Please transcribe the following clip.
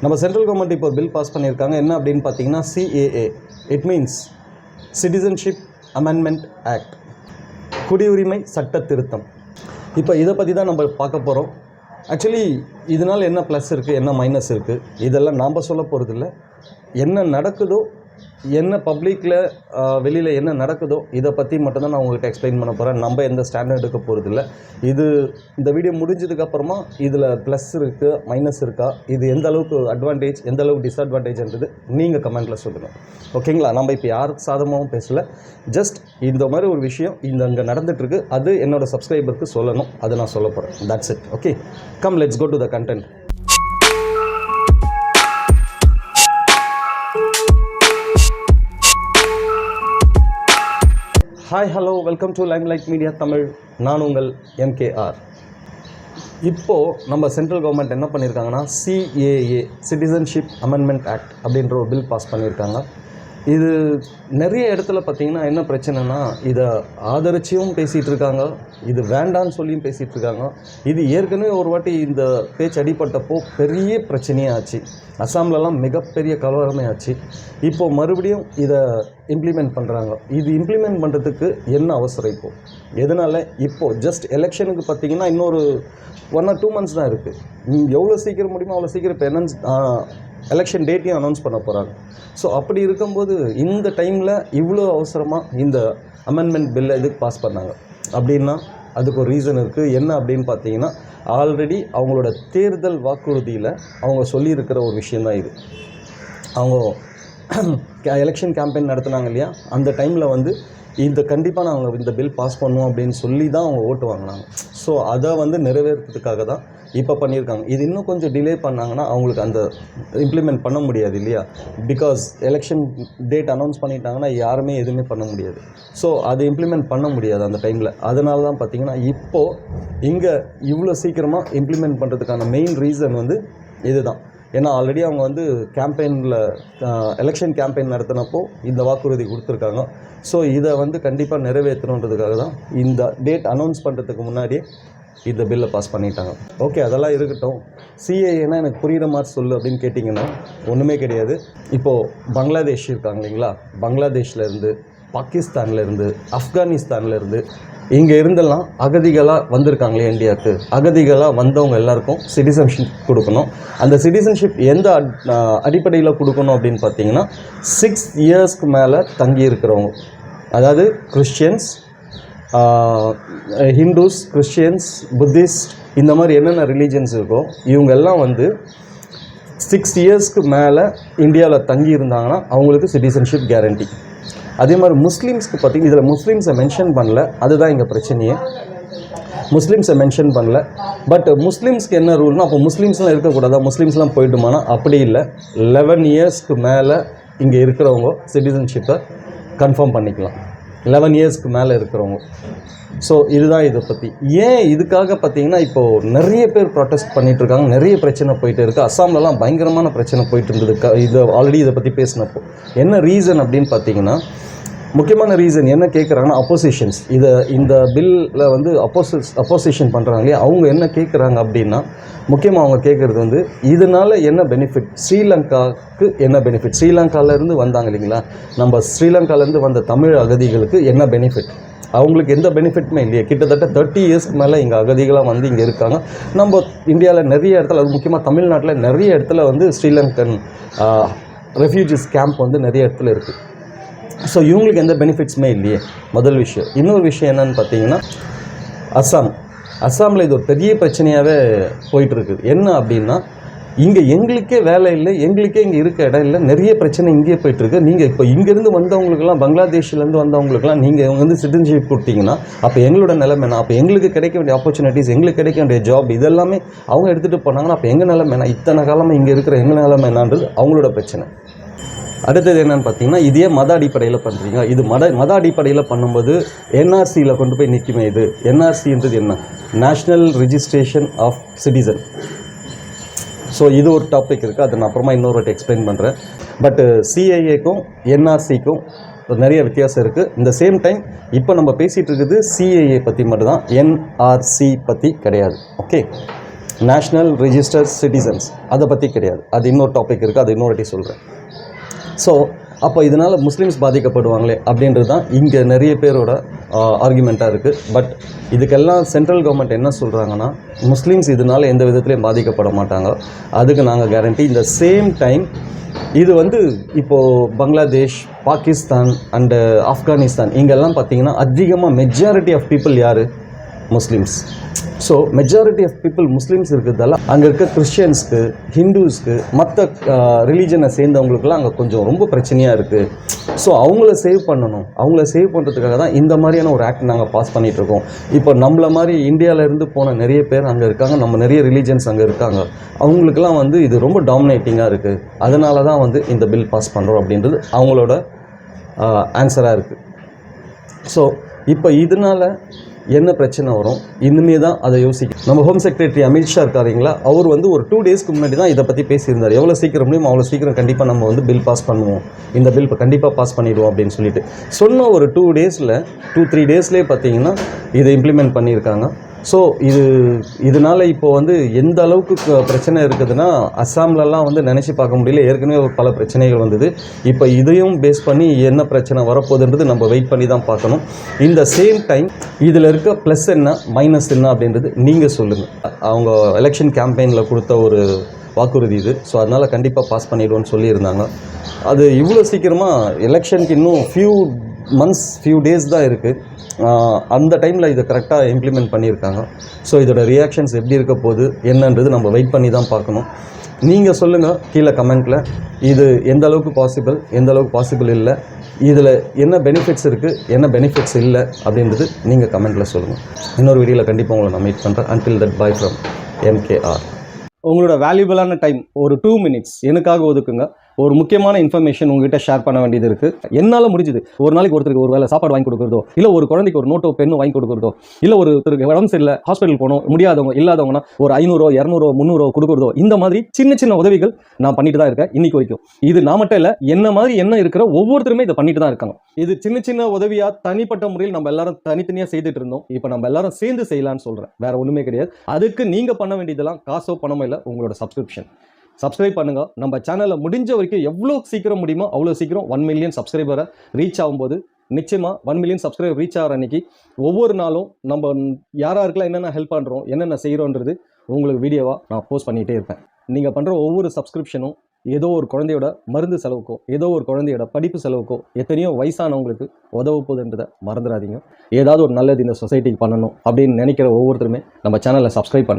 நம்ம central government இப்போ ஒரு பில் பாஸ் பண்ணியிருக்காங்க. என்ன அப்படின்னு பார்த்தீங்கன்னா CAA. It means citizenship amendment act, குடியுரிமை சட்ட திருத்தம். இப்போ இதை பற்றி தான் நம்ம பார்க்க போகிறோம். ஆக்சுவலி இதனால் என்ன ப்ளஸ் இருக்குது, என்ன மைனஸ் இருக்குது, இதெல்லாம் நாம் சொல்ல போகிறதில்ல. என்ன நடக்குதோ, என்ன பப்ளிக்கில் வெளியில் என்ன நடக்குதோ இதை பற்றி மட்டும்தான் நான் உங்களுக்கு எக்ஸ்பிளைன் பண்ண போகிறேன். நம்ம எந்த ஸ்டாண்டர்ட் எடுக்க போகிறதில்ல. இந்த வீடியோ முடிஞ்சதுக்கப்புறமா இதில் ப்ளஸ் இருக்குது, மைனஸ் இருக்கா, இது எந்த அளவுக்கு அட்வான்டேஜ், எந்த அளவுக்கு டிஸ்அட்வான்டேஜ்ன்றது நீங்கள் கமெண்ட்டில் சொல்லுங்கள். ஓகேங்களா? நம்ம இப்போ யாருக்கு சாதமாகவும் பேசலை. ஜஸ்ட் இந்த மாதிரி ஒரு விஷயம் அங்கே நடந்துகிட்ருக்கு, அது என்னோடய சப்ஸ்கிரைபருக்கு சொல்லணும், அதை நான் சொல்ல போகிறேன். That's it. Okay, come let's go to the content. Hi, hello, welcome to Limelight Media Tamil. நான் உங்கள் MKR. இப்போது நம்ம சென்ட்ரல் கவர்மெண்ட் என்ன பண்ணியிருக்காங்கன்னா CAA, சிட்டிசன்ஷிப் அமெண்ட்மெண்ட் ஆக்ட் அப்படின்ற ஒரு பில் பாஸ் பண்ணியிருக்காங்க. இது நிறைய இடத்துல பார்த்திங்கன்னா என்ன பிரச்சனைனா, இதை ஆதரிச்சியும் பேசிகிட்டு இருக்காங்க, இது வேண்டான்னு சொல்லியும் பேசிகிட்டு இருக்காங்க. இது ஏற்கனவே ஒரு வாட்டி இந்த பேச்சு அடிப்பட்டப்போ பெரிய பிரச்சனையே ஆச்சு. அசாம்லலாம் மிகப்பெரிய கலவரமே ஆச்சு. இப்போது மறுபடியும் இதை இம்ப்ளிமெண்ட் பண்ணுறாங்க. இது இம்ப்ளிமெண்ட் பண்ணுறதுக்கு என்ன அவசரம் இப்போது, எதனால்? இப்போது ஜஸ்ட் எலெக்ஷனுக்கு பார்த்திங்கன்னா இன்னொரு 1 or 2 months தான் இருக்குது. எவ்வளோ சீக்கிரம் முடியுமோ அவ்வளோ சீக்கிரம் இப்போ எலெக்ஷன் டேட்டையும் அனௌன்ஸ் பண்ண போகிறாங்க. ஸோ அப்படி இருக்கும்போது இந்த டைமில் இவ்வளோ அவசரமாக இந்த அமெண்ட்மெண்ட் பில்லை எதுக்கு பாஸ் பண்ணாங்க அப்படின்னா அதுக்கு ஒரு ரீசன் இருக்குது. என்ன அப்படின்னு பார்த்தீங்கன்னா, ஆல்ரெடி அவங்களோட தேர்தல் வாக்குறுதியில் அவங்க சொல்லியிருக்கிற ஒரு விஷயந்தான் இது. அவங்க எலெக்ஷன் கேம்பெயின் நடத்துனாங்க இல்லையா, அந்த டைமில் கண்டிப்பாக நாங்கள் இந்த பில் பாஸ் பண்ணுவோம் அப்படின்னு சொல்லி தான் அவங்க ஓட்டு வாங்கினாங்க. ஸோ அதை நிறைவேற்றுறதுக்காக தான் இப்போ பண்ணியிருக்காங்க. இது இன்னும் கொஞ்சம் டிலே பண்ணாங்கன்னா அவங்களுக்கு அந்த இம்ப்ளிமெண்ட் பண்ண முடியாது இல்லையா, பிகாஸ் எலெக்ஷன் டேட் அனௌன்ஸ் பண்ணிட்டாங்கன்னா யாருமே எதுவுமே பண்ண முடியாது. ஸோ அதை இம்ப்ளிமெண்ட் பண்ண முடியாது அந்த டைமில். அதனால தான் பார்த்திங்கன்னா இப்போது இங்கே இவ்வளோ சீக்கிரமாக இம்ப்ளிமெண்ட் பண்ணுறதுக்கான மெயின் ரீசன் இதுதான். ஏன்னா ஆல்ரெடி அவங்க கேம்பெயினில் எலெக்ஷன் கேம்பெயின் நடத்தினப்போ இந்த வாக்குறுதி கொடுத்துருக்காங்க. ஸோ இதை கண்டிப்பாக நிறைவேற்றணுன்றதுக்காக தான் இந்த டேட் அனௌன்ஸ் பண்ணுறதுக்கு முன்னாடியே இந்த பில்லை பாஸ் பண்ணிட்டாங்க. ஓகே, அதெல்லாம் இருக்கட்டும். CAAனா எனக்கு புரிகிற மாதிரி சொல்லு அப்படின்னு கேட்டிங்கன்னா ஒன்றுமே கிடையாது. இப்போது பங்களாதேஷ் இருக்காங்க இல்லைங்களா, பங்களாதேஷ்லேருந்து, பாகிஸ்தான்லேருந்து, ஆப்கானிஸ்தான்லேருந்து இங்கே இருந்தெல்லாம் அகதிகளாக வந்திருக்காங்களே இந்தியாவுக்கு, அகதிகளாக வந்தவங்க எல்லாருக்கும் சிட்டிசன்ஷிப் கொடுக்கணும். அந்த சிட்டிசன்ஷிப் எந்த அடிப்படையில் கொடுக்கணும் அப்படின்னு பார்த்தீங்கன்னா 6 yearsக்கு மேலே தங்கி இருக்கிறவங்க, அதாவது கிறிஸ்டியன்ஸ், ஹிந்துஸ், கிறிஸ்டியன்ஸ், புத்திஸ்ட், இந்த மாதிரி என்னென்ன ரிலீஜன்ஸ் இருக்கோ இவங்க எல்லாம் 6 yearsக்கு மேலே இந்தியாவில் தங்கி இருந்தாங்கன்னா அவங்களுக்கு சிட்டிசன்ஷிப் கேரண்டி. அதே மாதிரி முஸ்லீம்ஸ்க்கு பார்த்திங்கன்னா இதில் முஸ்லீம்ஸை மென்ஷன் பண்ணல, அதுதான் இங்கே பிரச்சனையே. முஸ்லீம்ஸை மென்ஷன் பண்ணல. பட் முஸ்லீம்ஸ்க்கு என்ன ரூல்னால், அப்போ முஸ்லீம்ஸ்லாம் இருக்கக்கூடாதா, முஸ்லீம்ஸ்லாம் போய்ட்டுமானா அப்படி இல்லை. 11 yearsக்கு மேலே இங்கே இருக்கிறவங்க சிட்டிசன்ஷிப்பை கன்ஃபார்ம் பண்ணிக்கலாம், 11 yearsக்கு மேலே இருக்கிறவங்க. ஸோ இதுதான் இதை பற்றி. ஏன் இதுக்காக பார்த்திங்கன்னா இப்போது நிறைய பேர் ப்ரொட்டஸ்ட் பண்ணிகிட்ருக்காங்க, நிறைய பிரச்சனை போயிட்டு இருக்குது. அஸ்ஸாம்லலாம் பயங்கரமான பிரச்சனை போயிட்டு இருந்தது. இது ஆல்ரெடி இதை பற்றி பேசினப்போ என்ன ரீசன் அப்படின்னு பார்த்தீங்கன்னா, முக்கியமான ரீசன் என்ன கேட்குறாங்கன்னா, அப்போசிஷன்ஸ் இந்த பில்லில் அப்போசிஷன் பண்ணுறாங்க இல்லையா, அவங்க என்ன கேட்குறாங்க அப்படின்னா, முக்கியமாக அவங்க கேட்குறது இதனால் என்ன பெனிஃபிட், ஸ்ரீலங்காவுக்கு என்ன பெனிஃபிட், ஸ்ரீலங்காவிலேருந்து வந்தாங்க இல்லைங்களா, நம்ம ஸ்ரீலங்காவிலேருந்து வந்த தமிழ் அகதிகளுக்கு என்ன பெனிஃபிட், அவங்களுக்கு எந்த பெனிஃபிட்டுமே இல்லையே. கிட்டத்தட்ட 30 yearsக்கு மேலே இங்கே அகதிகளாக இங்கே இருக்காங்க. நம்ம இந்தியாவில் நிறைய இடத்துல, அது முக்கியமாக தமிழ்நாட்டில் நிறைய இடத்துல ஸ்ரீலங்கன் ரெஃப்யூஜிஸ் கேம்ப் நிறைய இடத்துல இருக்குது. ஸோ இவங்களுக்கு எந்த பெனிஃபிட்ஸுமே இல்லையே, முதல் விஷயம். இன்னொரு விஷயம் என்னென்னு பார்த்தீங்கன்னா, அஸ்ஸாமில் இது ஒரு பெரிய பிரச்சனையாகவே போயிட்டுருக்குது. என்ன அப்படின்னா, இங்கே எங்களுக்கே வேலை இல்லை, எங்களுக்கே இங்கே இருக்க இடம் இல்லை, நிறைய பிரச்சனை இங்கேயே போயிட்டுருக்கு. நீங்கள் இப்போ இங்கேருந்து வந்தவங்களுக்கெல்லாம், பங்களாதேஷ்லேருந்து வந்தவங்களுக்கெல்லாம் நீங்கள் சிட்டிசன்ஷிப் கொடுத்தீங்கன்னா அப்போ எங்களோட நிலைமைனா, அப்போ எங்களுக்கு கிடைக்க வேண்டிய ஆப்பர்ச்சுனிட்டிஸ், எங்களுக்கு கிடைக்க வேண்டிய ஜாப், இதெல்லாமே அவங்க எடுத்துகிட்டு போனாங்கன்னா அப்போ எங்கள் நிலைமைனா, இத்தனை காலமாக இங்கே இருக்கிற எங்கள் நிலைமைனான்றது அவங்களோட பிரச்சனை. அடுத்தது என்னென்னு பார்த்தீங்கன்னா, இதே மத அடிப்படையில் பண்ணுறீங்க. இது மத அடிப்படையில் பண்ணும்போது NRCயில் கொண்டு போய் நிற்குமே. இது NRCன்றது என்ன, national registration of citizen. So இது ஒரு டாபிக் இருக்குது, அதை நான் அப்புறமா இன்னொரு வாட்டி எக்ஸ்பிளைன் பண்ணுறேன். பட் CAAக்கும் NRCக்கும் நிறைய வித்தியாசம் இருக்குது. இந்த சேம் டைம் இப்போ நம்ம பேசிகிட்டு இருக்குது CAA பற்றி மட்டும்தான், NRC பற்றி கிடையாது. ஓகே, நேஷ்னல் ரெஜிஸ்டர்ட் சிட்டிசன்ஸ் அதை பற்றி கிடையாது. அது இன்னொரு டாபிக் இருக்குது, அது இன்னொரு வாட்டி சொல்கிறேன். ஸோ அப்போ இதனால் முஸ்லீம்ஸ் பாதிக்கப்படுவாங்களே அப்படின்றது தான் இங்கே நிறைய பேரோட ஆர்குமெண்ட்டாக இருக்குது. பட் இதுக்கெல்லாம் சென்ட்ரல் கவர்மெண்ட் என்ன சொல்கிறாங்கன்னா, முஸ்லீம்ஸ் இதனால் எந்த விதத்துலையும் பாதிக்கப்பட மாட்டாங்க, அதுக்கு நாங்கள் கேரண்டி. இந்த சேம் டைம் இது வந்து இப்போது பங்களாதேஷ், பாகிஸ்தான் அண்டு ஆப்கானிஸ்தான் இங்கெல்லாம் பார்த்திங்கன்னா அதிகமாக மெஜாரிட்டி ஆஃப் பீப்புள் யார்? Muslims. So majority of people Muslims இருக்கிறதால அங்கே இருக்க கிறிஸ்டியன்ஸ்க்கு, ஹிந்துஸ்க்கு, மற்ற ரிலீஜனை சேர்ந்தவங்களுக்குலாம் அங்கே கொஞ்சம் ரொம்ப பிரச்சனையாக இருக்குது. ஸோ அவங்கள சேவ் பண்ணணும். அவங்கள சேவ் பண்ணுறதுக்காக தான் இந்த மாதிரியான ஒரு ஆக்ட் நாங்கள் பாஸ் பண்ணிகிட்ருக்கோம். இப்போ நம்மளை மாதிரி இந்தியாவிலேருந்து போன நிறைய பேர் அங்கே இருக்காங்க, நம்ம நிறைய ரிலீஜன்ஸ் அங்கே இருக்காங்க. அவங்களுக்கெல்லாம் வந்து இது ரொம்ப டாமினேட்டிங்காக இருக்குது. அதனால தான் வந்து இந்த பில் பாஸ் பண்ணுறோம் அப்படின்றது அவங்களோட ஆன்சராக இருக்குது. ஸோ இப்போ இதனால் என்ன பிரச்சனை வரும், இன்னுமே தான் அதை யோசிக்கும். நம்ம ஹோம் செக்ரட்டரி அமித்ஷா இருக்காருங்களா, அவர் வந்து ஒரு 2 டேஸ்க்கு முன்னாடி தான் இதை பற்றி பேசியிருந்தார். எவ்வளோ சீக்கிரம் முடியும் அவ்வளோ சீக்கிரம் கண்டிப்பாக நம்ம வந்து பில் பாஸ் பண்ணுவோம், இந்த பில் இப்போ கண்டிப்பாக பாஸ் பண்ணிவிடுவோம் அப்படின்னு சொல்லிட்டு சொன்ன ஒரு 2-3 டேஸ்லேயே பார்த்தீங்கன்னா இதை இம்ப்ளிமெண்ட் பண்ணியிருக்காங்க. ஸோ இதனால் இப்போ வந்து எந்த அளவுக்கு பிரச்சனை இருக்குதுன்னா, அஸ்ஸாம்லலாம் வந்து நினச்சி பார்க்க முடியல. ஏற்கனவே பல பிரச்சனைகள் வந்தது. இப்போ இதையும் பேஸ் பண்ணி என்ன பிரச்சனை வரப்போகுதுன்றது நம்ம வெயிட் பண்ணி தான் பார்க்கணும். இந்த சேம் டைம் இதில் இருக்க ப்ளஸ் என்ன மைனஸ் என்ன அப்படின்றது நீங்கள் சொல்லுங்கள். அவங்க எலெக்ஷன் கேம்பெயினில் கொடுத்த ஒரு வாக்குறுதி இது. ஸோ அதனால் கண்டிப்பாக பாஸ் பண்ணிவிடுவோன்னு சொல்லியிருந்தாங்க. அது இவ்வளோ சீக்கிரமாக எலெக்ஷனுக்கு இன்னும் ஃபியூ டேஸ் தான் இருக்குது. அந்த டைமில் இதை கரெக்டாக இம்ப்ளிமெண்ட் பண்ணியிருக்காங்க. ஸோ இதோட ரியாக்ஷன்ஸ் எப்படி இருக்க போகுது என்னன்றது நம்ம வெயிட் பண்ணி தான் பார்க்கணும். நீங்கள் சொல்லுங்கள் கீழே கமெண்ட்டில், இது எந்த அளவுக்கு பாசிபிள் இல்லை, இதில் என்ன பெனிஃபிட்ஸ் இருக்குது, என்ன பெனிஃபிட்ஸ் இல்லை அப்படின்றது நீங்கள் கமெண்ட்டில் சொல்லுங்கள். இன்னொரு வீடியோவில் கண்டிப்பாக உங்களை நான் மீட் பண்ணுறேன். Until that by from MKR. உங்களோட வேல்யூபிளான டைம் ஒரு 2 மினிட்ஸ் எனக்காக ஒதுக்குங்க. ஒரு முக்கியமான இன்ஃபர்மேஷன் உங்ககிட்ட ஷேர் பண்ண வேண்டியது இருக்குது. என்னால் முடிஞ்சுது. ஒரு நாளைக்கு ஒருத்தருக்கு ஒரு வேளை சாப்பாடு வாங்கி கொடுக்குறதோ, இல்லை ஒரு குழந்தைக்கு ஒரு நோட்டோ பெண்ணோ வாங்கி கொடுக்குறதோ, இல்லை ஒருத்தருக்கு உடம்பு சரியில்லை ஹாஸ்பிட்டல் போகணும், முடியாதவங்க இல்லாதவங்கன்னா ஒரு 500, 200, 300 கொடுக்குறதோ, இந்த மாதிரி சின்ன சின்ன உதவிகள் நான் பண்ணிட்டு தான் இருக்கேன் இன்னைக்கு வரைக்கும். இது நான் மட்டும் இல்லை, என்ன மாதிரி என்ன இருக்கிற ஒவ்வொருத்தருமே இதை பண்ணிட்டு தான் இருக்காங்க. இது சின்ன சின்ன உதவியாக தனிப்பட்ட முறையில் நம்ம எல்லாரும் தனித்தனியாக செய்துட்டு இருந்தோம். இப்போ நம்ம எல்லாரும் சேர்ந்து செய்யலான்னு சொல்கிறேன். வேற ஒன்றுமே கிடையாது. அதுக்கு நீங்கள் பண்ண வேண்டியதெல்லாம் காசோ பணமோ இல்லை, உங்களோட சப்ஸ்கிரைப் பண்ணுங்க. நம்ம சேனலில் முடிஞ்ச வரைக்கும் எவ்வளோ சீக்கிரம் முடியுமோ அவ்வளோ சீக்கிரம் 1 மில்லியன் சப்ஸ்கிரைபரை ரீச் ஆகும்போது, நிச்சயமாக 1 மில்லியன் சப்ஸ்கிரைபர் ரீச் ஆகிற அன்னைக்கு ஒவ்வொரு நாளும் நம்ம யாராருக்கெல்லாம் என்னென்ன ஹெல்ப் பண்ணுறோம், என்னென்ன செய்கிறோன்றது உங்களுக்கு வீடியோவாக நான் போஸ்ட் பண்ணிகிட்டே இருப்பேன். நீங்கள் பண்ணுற ஒவ்வொரு சப்ஸ்கிரிப்ஷனும் ஏதோ ஒரு குழந்தையோட மருந்து செலவுக்கோ, ஏதோ ஒரு குழந்தையோட படிப்பு செலவுக்கோ, எத்தனையோ வயசானவங்களுக்கு உதவ போகுதுன்றதை மறந்துடாதீங்க. ஏதாவது ஒரு நல்லது இந்த சொசைட்டிக்கு பண்ணணும் அப்படின்னு நினைக்கிற ஒவ்வொருத்தருமே நம்ம சேனலை சப்ஸ்கிரைப் பண்ணணும்.